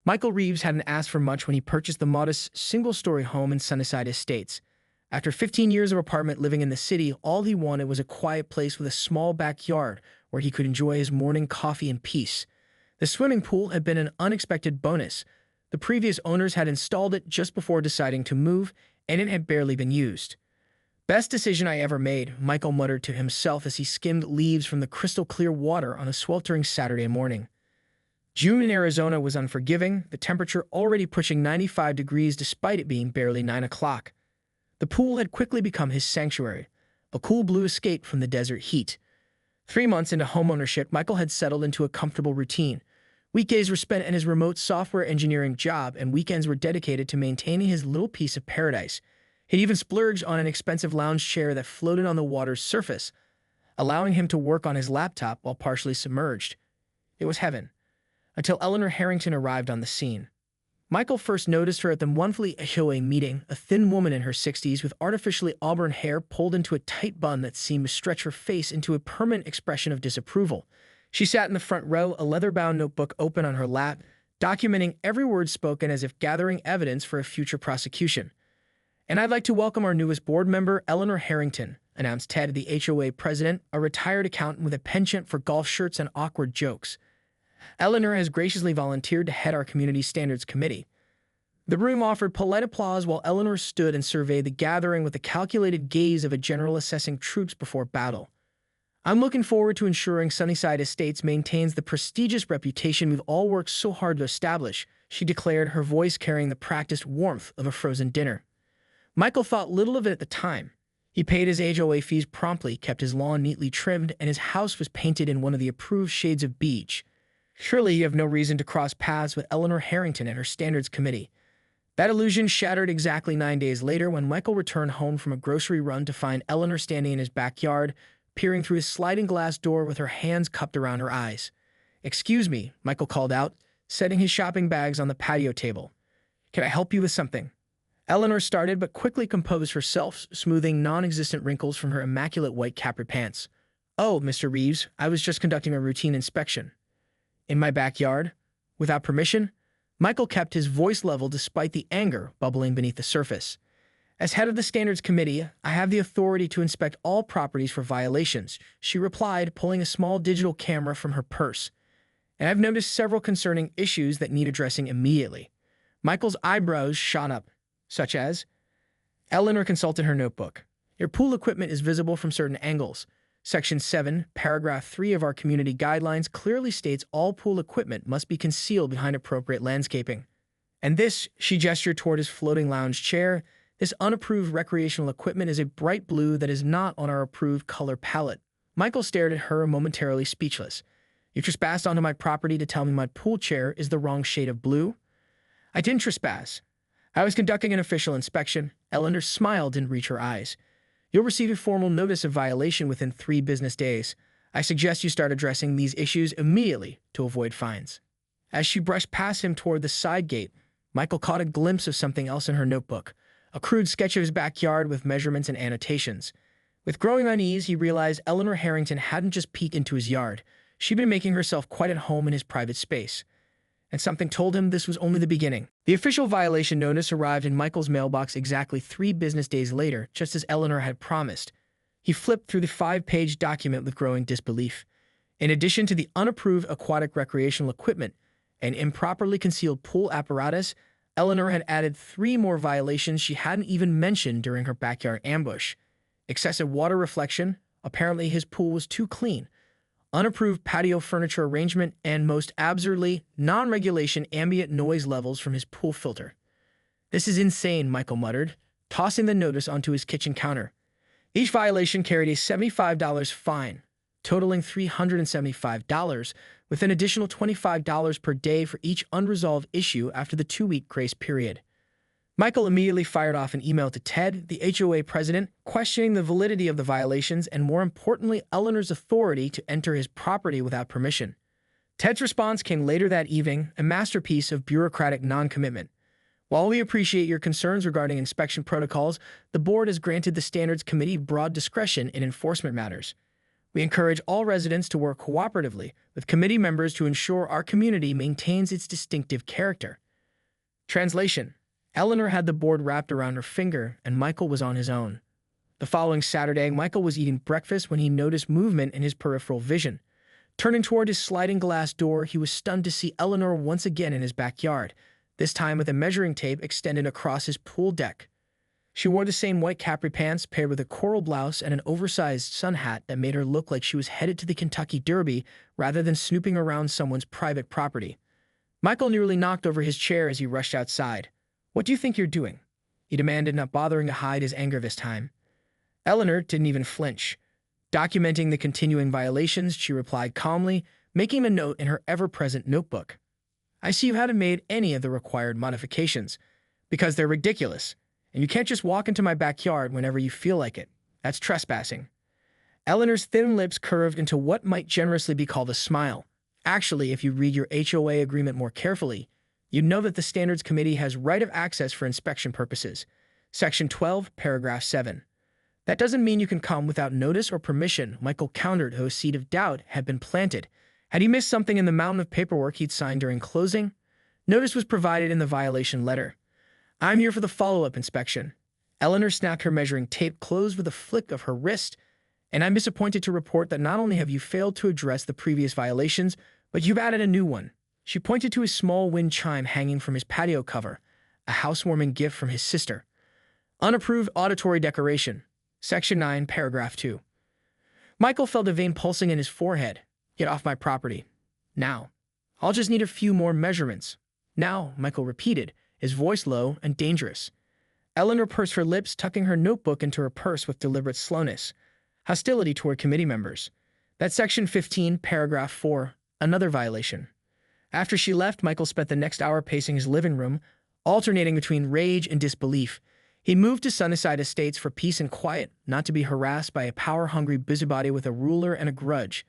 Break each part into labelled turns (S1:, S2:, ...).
S1: Michael Reeves hadn't asked for much when he purchased the modest single-story home in Sunnyside Estates. After 15 years of apartment living in the city, all he wanted was a quiet place with a small backyard where he could enjoy his morning coffee in peace. The swimming pool had been an unexpected bonus. The previous owners had installed it just before deciding to move, and it had barely been used. "Best decision I ever made," Michael muttered to himself as he skimmed leaves from the crystal-clear water on a sweltering Saturday morning. June in Arizona was unforgiving, the temperature already pushing 95 degrees despite it being barely 9 o'clock. The pool had quickly become his sanctuary, a cool blue escape from the desert heat. 3 months into homeownership, Michael had settled into a comfortable routine. Weekdays were spent in his remote software engineering job, and weekends were dedicated to maintaining his little piece of paradise. He'd even splurged on an expensive lounge chair that floated on the water's surface, allowing him to work on his laptop while partially submerged. It was heaven, until Eleanor Harrington arrived on the scene. Michael first noticed her at the monthly HOA meeting, a thin woman in her 60s with artificially auburn hair pulled into a tight bun that seemed to stretch her face into a permanent expression of disapproval. She sat in the front row, a leather-bound notebook open on her lap, documenting every word spoken as if gathering evidence for a future prosecution. "And I'd like to welcome our newest board member, Eleanor Harrington," announced Ted, the HOA president, a retired accountant with a penchant for golf shirts and awkward jokes. "Eleanor has graciously volunteered to head our Community Standards Committee." The room offered polite applause while Eleanor stood and surveyed the gathering with the calculated gaze of a general assessing troops before battle. "I'm looking forward to ensuring Sunnyside Estates maintains the prestigious reputation we've all worked so hard to establish," she declared, her voice carrying the practiced warmth of a frozen dinner. Michael thought little of it at the time. He paid his HOA fees promptly, kept his lawn neatly trimmed, and his house was painted in one of the approved shades of beige. Surely you have no reason to cross paths with Eleanor Harrington and her standards committee. That illusion shattered exactly 9 days later when Michael returned home from a grocery run to find Eleanor standing in his backyard, peering through his sliding glass door with her hands cupped around her eyes. "Excuse me," Michael called out, setting his shopping bags on the patio table. "Can I help you with something?" Eleanor started but quickly composed herself, smoothing non-existent wrinkles from her immaculate white capri pants. "Oh, Mr. Reeves, I was just conducting a routine inspection." "In my backyard? Without permission?" Michael kept his voice level despite the anger bubbling beneath the surface. "As head of the Standards Committee, I have the authority to inspect all properties for violations," she replied, pulling a small digital camera from her purse. "And I've noticed several concerning issues that need addressing immediately." Michael's eyebrows shot up. "Such as?" Eleanor consulted her notebook. "Your pool equipment is visible from certain angles. Section 7, Paragraph 3 of our community guidelines clearly states all pool equipment must be concealed behind appropriate landscaping. And this," she gestured toward his floating lounge chair, "this unapproved recreational equipment is a bright blue that is not on our approved color palette." Michael stared at her, momentarily speechless. "You trespassed onto my property to tell me my pool chair is the wrong shade of blue?" "I didn't trespass. I was conducting an official inspection." Eleanor smiled didn't reach her eyes. "You'll receive a formal notice of violation within 3 business days. I suggest you start addressing these issues immediately to avoid fines." As she brushed past him toward the side gate, Michael caught a glimpse of something else in her notebook, a crude sketch of his backyard with measurements and annotations. With growing unease, he realized Eleanor Harrington hadn't just peeked into his yard. She'd been making herself quite at home in his private space. And something told him this was only the beginning. The official violation notice arrived in Michael's mailbox exactly 3 business days later, just as Eleanor had promised. He flipped through the 5-page document with growing disbelief. In addition to the unapproved aquatic recreational equipment and improperly concealed pool apparatus, Eleanor had added 3 more violations she hadn't even mentioned during her backyard ambush. Excessive water reflection, apparently his pool was too clean, unapproved patio furniture arrangement, and most absurdly, non-regulation ambient noise levels from his pool filter. "This is insane," Michael muttered, tossing the notice onto his kitchen counter. Each violation carried a $75 fine, totaling $375, with an additional $25 per day for each unresolved issue after the 2-week grace period. Michael immediately fired off an email to Ted, the HOA president, questioning the validity of the violations and, more importantly, Eleanor's authority to enter his property without permission. Ted's response came later that evening, a masterpiece of bureaucratic non-commitment. "While we appreciate your concerns regarding inspection protocols, the board has granted the Standards Committee broad discretion in enforcement matters. We encourage all residents to work cooperatively with committee members to ensure our community maintains its distinctive character. Translation: Eleanor had the board wrapped around her finger, and Michael was on his own. The following Saturday, Michael was eating breakfast when he noticed movement in his peripheral vision. Turning toward his sliding glass door, he was stunned to see Eleanor once again in his backyard, this time with a measuring tape extended across his pool deck. She wore the same white capri pants paired with a coral blouse and an oversized sun hat that made her look like she was headed to the Kentucky Derby rather than snooping around someone's private property. Michael nearly knocked over his chair as he rushed outside. "What do you think you're doing?" he demanded, not bothering to hide his anger this time. Eleanor didn't even flinch. Documenting the continuing violations, she replied calmly, making a note in her ever-present notebook. "I see you haven't made any of the required modifications, because they're ridiculous, and you can't just walk into my backyard whenever you feel like it. That's trespassing." Eleanor's thin lips curved into what might generously be called a smile. Actually, if you read your HOA agreement more carefully, you'd know that the Standards Committee has right of access for inspection purposes. Section 12, paragraph 7. "That doesn't mean you can come without notice or permission," Michael countered, though a seed of doubt had been planted. Had he missed something in the mountain of paperwork he'd signed during closing? Notice was provided in the violation letter. "I'm here for the follow-up inspection." Eleanor snapped her measuring tape closed with a flick of her wrist. "And I'm disappointed to report that not only have you failed to address the previous violations, but you've added a new one." She pointed to a small wind chime hanging from his patio cover, a housewarming gift from his sister. "Unapproved auditory decoration." Section 9, paragraph 2. Michael felt a vein pulsing in his forehead. "Get off my property. Now. I'll just need a few more measurements." "Now," Michael repeated, his voice low and dangerous. Eleanor pursed her lips, tucking her notebook into her purse with deliberate slowness. Hostility toward committee members. That's Section 15, paragraph 4, another violation. After she left, Michael spent the next hour pacing his living room, alternating between rage and disbelief. He moved to Sunnyside Estates for peace and quiet, not to be harassed by a power-hungry busybody with a ruler and a grudge.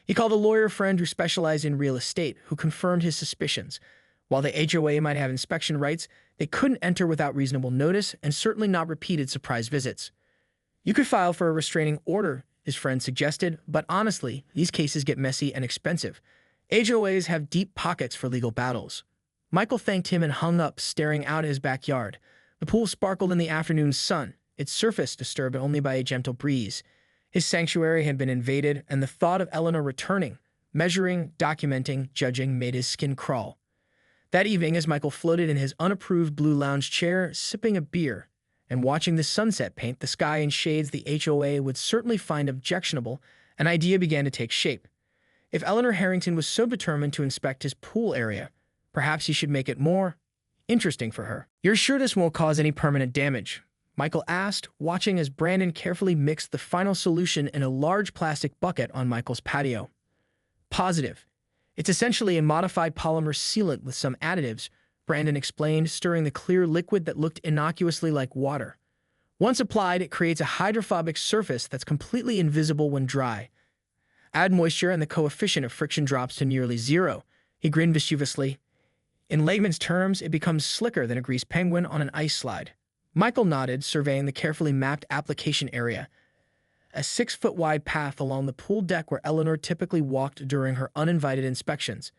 S1: He called a lawyer friend who specialized in real estate, who confirmed his suspicions. While the HOA might have inspection rights, they couldn't enter without reasonable notice and certainly not repeated surprise visits. "You could file for a restraining order," his friend suggested, "but honestly, these cases get messy and expensive. HOAs have deep pockets for legal battles." Michael thanked him and hung up, staring out at his backyard. The pool sparkled in the afternoon sun, its surface disturbed only by a gentle breeze. His sanctuary had been invaded, and the thought of Eleanor returning, measuring, documenting, judging made his skin crawl. That evening, as Michael floated in his unapproved blue lounge chair, sipping a beer and watching the sunset paint the sky in shades the HOA would certainly find objectionable, an idea began to take shape. If Eleanor Harrington was so determined to inspect his pool area, perhaps he should make it more interesting for her. "You're sure this won't cause any permanent damage?" Michael asked, watching as Brandon carefully mixed the final solution in a large plastic bucket on Michael's patio. "Positive. It's essentially a modified polymer sealant with some additives," Brandon explained, stirring the clear liquid that looked innocuously like water. "Once applied, it creates a hydrophobic surface that's completely invisible when dry. Add moisture and the coefficient of friction drops to nearly zero." He grinned mischievously. "In layman's terms, it becomes slicker than a greased penguin on an ice slide." Michael nodded, surveying the carefully mapped application area. A 6-foot-wide path along the pool deck where Eleanor typically walked during her uninvited inspections.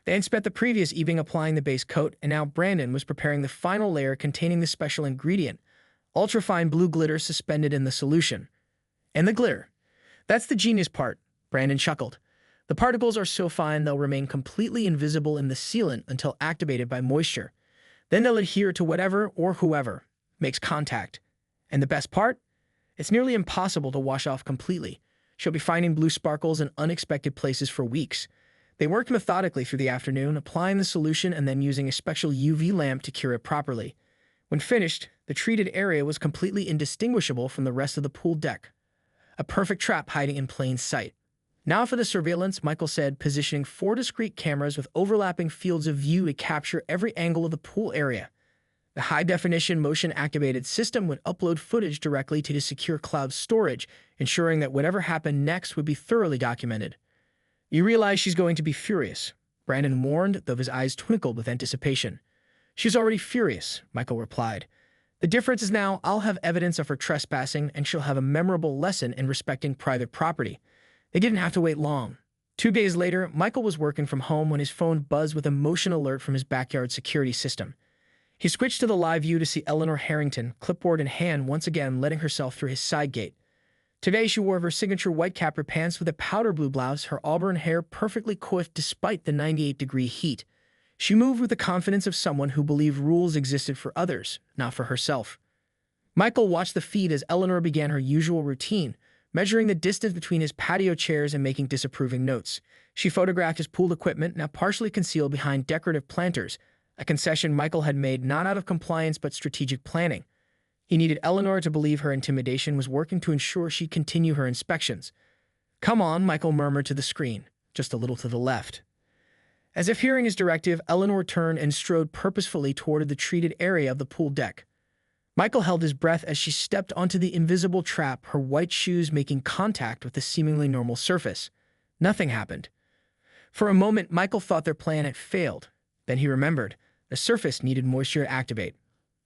S1: They had spent the previous evening applying the base coat, and now Brandon was preparing the final layer containing the special ingredient, ultrafine blue glitter suspended in the solution. "And the glitter. That's the genius part," Brandon chuckled. "The particles are so fine they'll remain completely invisible in the sealant until activated by moisture. Then they'll adhere to whatever or whoever makes contact. And the best part? It's nearly impossible to wash off completely. She'll be finding blue sparkles in unexpected places for weeks." They worked methodically through the afternoon, applying the solution and then using a special UV lamp to cure it properly. When finished, the treated area was completely indistinguishable from the rest of the pool deck. A perfect trap hiding in plain sight. "Now for the surveillance," Michael said, positioning 4 discrete cameras with overlapping fields of view to capture every angle of the pool area. The high-definition motion-activated system would upload footage directly to the secure cloud storage, ensuring that whatever happened next would be thoroughly documented. "You realize she's going to be furious," Brandon warned, though his eyes twinkled with anticipation. "She's already furious," Michael replied. "The difference is now I'll have evidence of her trespassing, and she'll have a memorable lesson in respecting private property. They didn't have to wait long. 2 days later, Michael was working from home when his phone buzzed with a motion alert from his backyard security system. He switched to the live view to see Eleanor Harrington, clipboard in hand, once again letting herself through his side gate. Today, she wore her signature white capri pants with a powder blue blouse, her auburn hair perfectly coiffed despite the 98-degree heat. She moved with the confidence of someone who believed rules existed for others, not for herself. Michael watched the feed as Eleanor began her usual routine, measuring the distance between his patio chairs and making disapproving notes. She photographed his pool equipment, now partially concealed behind decorative planters, a concession Michael had made not out of compliance but strategic planning. He needed Eleanor to believe her intimidation was working to ensure she'd continue her inspections. "Come on," Michael murmured to the screen, just a little to the left. As if hearing his directive, Eleanor turned and strode purposefully toward the treated area of the pool deck. Michael held his breath as she stepped onto the invisible trap, her white shoes making contact with the seemingly normal surface. Nothing happened. For a moment, Michael thought their plan had failed. Then he remembered. The surface needed moisture to activate.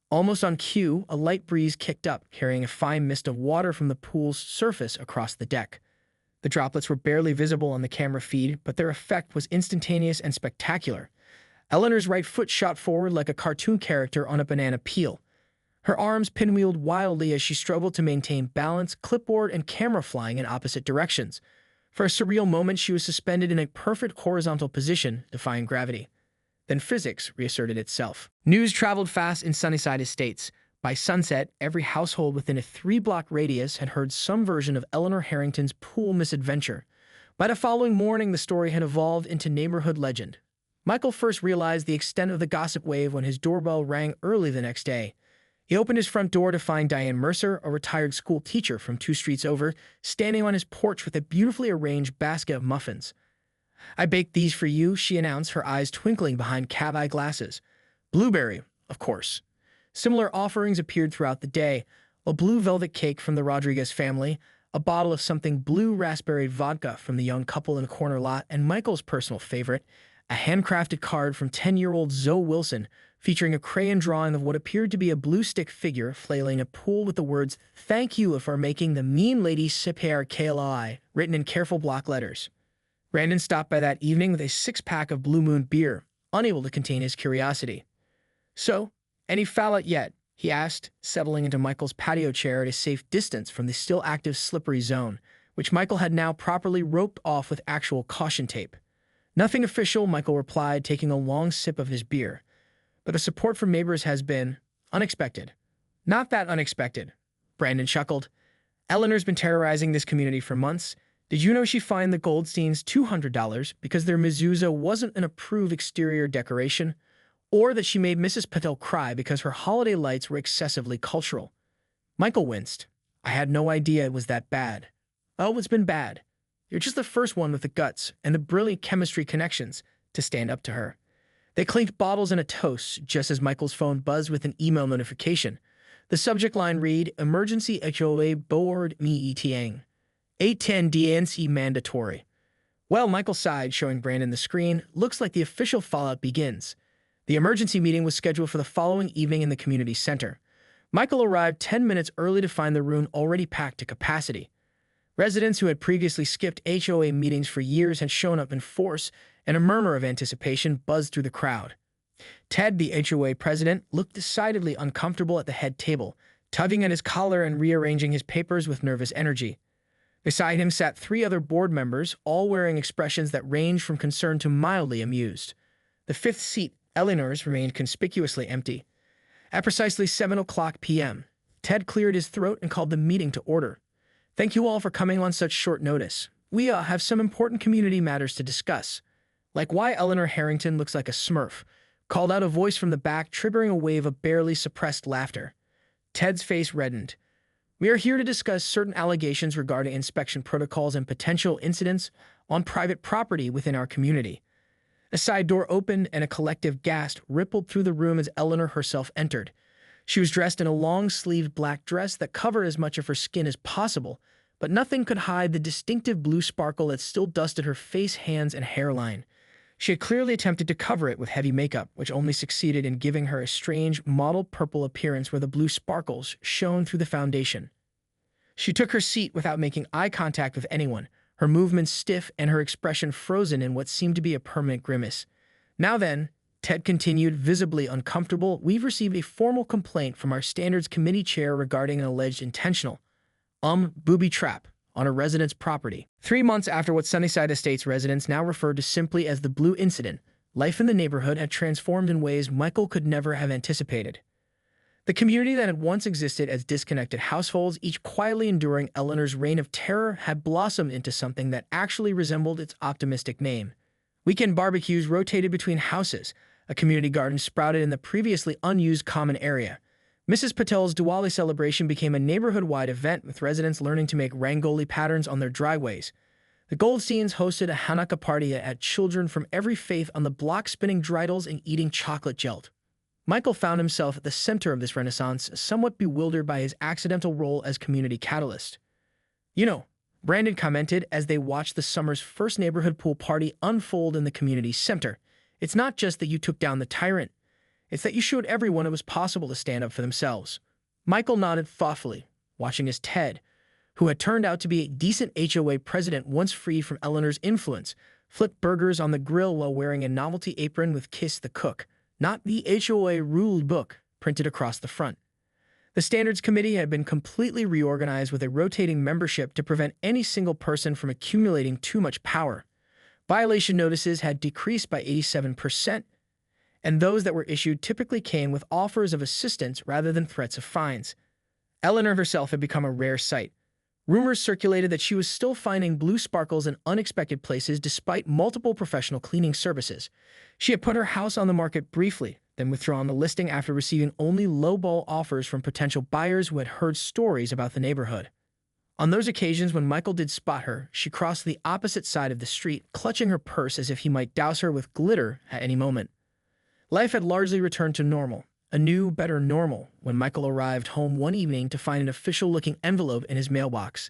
S1: Almost on cue, a light breeze kicked up, carrying a fine mist of water from the pool's surface across the deck. The droplets were barely visible on the camera feed, but their effect was instantaneous and spectacular. Eleanor's right foot shot forward like a cartoon character on a banana peel. Her arms pinwheeled wildly as she struggled to maintain balance, clipboard and camera flying in opposite directions. For a surreal moment, she was suspended in a perfect horizontal position, defying gravity. Then physics reasserted itself. News traveled fast in Sunnyside Estates. By sunset, every household within a 3-block radius had heard some version of Eleanor Harrington's pool misadventure. By the following morning, the story had evolved into neighborhood legend. Michael first realized the extent of the gossip wave when his doorbell rang early the next day. He opened his front door to find Diane Mercer, a retired school teacher from 2 streets over, standing on his porch with a beautifully arranged basket of muffins. "I baked these for you," she announced, her eyes twinkling behind cat-eye glasses. "Blueberry, of course." Similar offerings appeared throughout the day: a blue velvet cake from the Rodriguez family, a bottle of something blue raspberry vodka from the young couple in the corner lot, and Michael's personal favorite, a handcrafted card from 10-year-old Zoe Wilson, featuring a crayon drawing of what appeared to be a blue stick figure flailing a pool with the words, "Thank you for making the mean lady sip hair KLI," written in careful block letters. Brandon stopped by that evening with a 6-pack of Blue Moon beer, unable to contain his curiosity. "So, any fallout yet?" he asked, settling into Michael's patio chair at a safe distance from the still active slippery zone, which Michael had now properly roped off with actual caution tape. "Nothing official," Michael replied, taking a long sip of his beer. "But the support from neighbors has been unexpected." "Not that unexpected," Brandon chuckled. "Eleanor's been terrorizing this community for months. Did you know she fined the Goldsteins $200 because their mezuzah wasn't an approved exterior decoration? Or that she made Mrs. Patel cry because her holiday lights were excessively cultural?" Michael winced. "I had no idea it was that bad." "Oh, it's been bad. You're just the first one with the guts and the brilliant chemistry connections to stand up to her." They clinked bottles and a toast just as Michael's phone buzzed with an email notification. The subject line read, "Emergency HOA board meeting. 8:10 DNC mandatory." "Well," Michael sighed, showing Brandon the screen, "looks like the official fallout begins." The emergency meeting was scheduled for the following evening in the community center. Michael arrived 10 minutes early to find the room already packed to capacity. Residents who had previously skipped HOA meetings for years had shown up in force, and a murmur of anticipation buzzed through the crowd. Ted, the HOA president, looked decidedly uncomfortable at the head table, tugging at his collar and rearranging his papers with nervous energy. Beside him sat 3 other board members, all wearing expressions that ranged from concerned to mildly amused. The 5th seat, Eleanor's, remained conspicuously empty. At precisely 7:00 p.m., Ted cleared his throat and called the meeting to order. "Thank you all for coming on such short notice. We have some important community matters to discuss." "Like why Eleanor Harrington looks like a smurf," called out a voice from the back, triggering a wave of barely suppressed laughter. Ted's face reddened. "We are here to discuss certain allegations regarding inspection protocols and potential incidents on private property within our community." A side door opened and a collective gasp rippled through the room as Eleanor herself entered. She was dressed in a long-sleeved black dress that covered as much of her skin as possible, but nothing could hide the distinctive blue sparkle that still dusted her face, hands, and hairline. She had clearly attempted to cover it with heavy makeup, which only succeeded in giving her a strange, mottled purple appearance where the blue sparkles shone through the foundation. She took her seat without making eye contact with anyone, her movements stiff and her expression frozen in what seemed to be a permanent grimace. "Now then," Ted continued, visibly uncomfortable, "we've received a formal complaint from our Standards Committee chair regarding an alleged intentional, booby trap on a resident's property." 3 months after what Sunnyside Estates residents now referred to simply as the Blue Incident, life in the neighborhood had transformed in ways Michael could never have anticipated. The community that had once existed as disconnected households, each quietly enduring Eleanor's reign of terror, had blossomed into something that actually resembled its optimistic name. Weekend barbecues rotated between houses. A community garden sprouted in the previously unused common area. Mrs. Patel's Diwali celebration became a neighborhood-wide event, with residents learning to make rangoli patterns on their driveways. The Goldsteins hosted a Hanukkah party that had children from every faith on the block spinning dreidels and eating chocolate gelt. Michael found himself at the center of this renaissance, somewhat bewildered by his accidental role as community catalyst. "You know," Brandon commented as they watched the summer's first neighborhood pool party unfold in the community center, "it's not just that you took down the tyrant. It's that you showed everyone it was possible to stand up for themselves." Michael nodded thoughtfully, watching as Ted, who had turned out to be a decent HOA president once freed from Eleanor's influence, flipped burgers on the grill while wearing a novelty apron with "Kiss the Cook," not the HOA ruled book, printed across the front. The Standards Committee had been completely reorganized with a rotating membership to prevent any single person from accumulating too much power. Violation notices had decreased by 87%, and those that were issued typically came with offers of assistance rather than threats of fines. Eleanor herself had become a rare sight. Rumors circulated that she was still finding blue sparkles in unexpected places despite multiple professional cleaning services. She had put her house on the market briefly, then withdrawn the listing after receiving only lowball offers from potential buyers who had heard stories about the neighborhood. On those occasions when Michael did spot her, she crossed the opposite side of the street, clutching her purse as if he might douse her with glitter at any moment. Life had largely returned to normal, a new, better normal, when Michael arrived home one evening to find an official-looking envelope in his mailbox.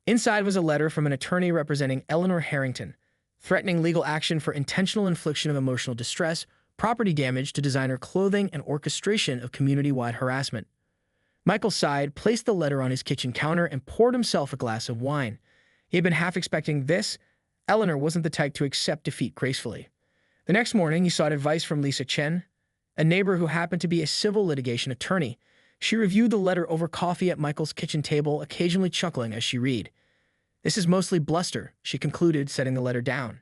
S1: Inside was a letter from an attorney representing Eleanor Harrington, threatening legal action for intentional infliction of emotional distress, property damage to designer clothing, and orchestration of community-wide harassment. Michael sighed, placed the letter on his kitchen counter, and poured himself a glass of wine. He had been half expecting this. Eleanor wasn't the type to accept defeat gracefully. The next morning, he sought advice from Lisa Chen, a neighbor who happened to be a civil litigation attorney. She reviewed the letter over coffee at Michael's kitchen table, occasionally chuckling as she read. "This is mostly bluster," she concluded, setting the letter down.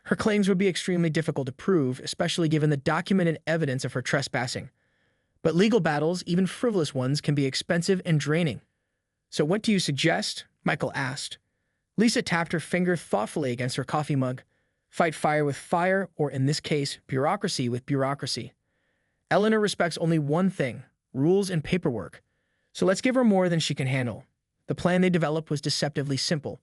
S1: Her claims would be extremely difficult to prove, especially given the documented evidence of her trespassing. But legal battles, even frivolous ones, can be expensive and draining. "So what do you suggest?" Michael asked. Lisa tapped her finger thoughtfully against her coffee mug. "Fight fire with fire, or in this case, bureaucracy with bureaucracy. Eleanor respects only one thing: rules and paperwork. So let's give her more than she can handle." The plan they developed was deceptively simple.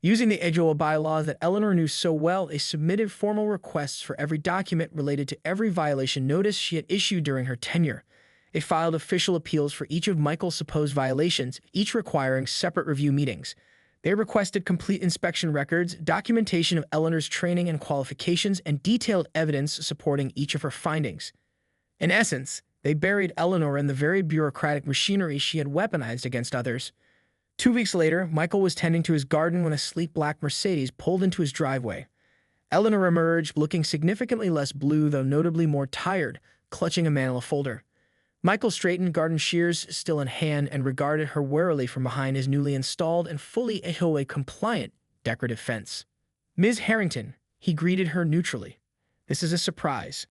S1: Using the HOA bylaws that Eleanor knew so well, they submitted formal requests for every document related to every violation notice she had issued during her tenure. They filed official appeals for each of Michael's supposed violations, each requiring separate review meetings. They requested complete inspection records, documentation of Eleanor's training and qualifications, and detailed evidence supporting each of her findings. In essence, they buried Eleanor in the very bureaucratic machinery she had weaponized against others. 2 weeks later, Michael was tending to his garden when a sleek black Mercedes pulled into his driveway. Eleanor emerged, looking significantly less blue, though notably more tired, clutching a manila folder. Michael straightened, garden shears still in hand, and regarded her warily from behind his newly installed and fully HOA-compliant decorative fence. "Ms. Harrington," he greeted her neutrally. "This is a surprise.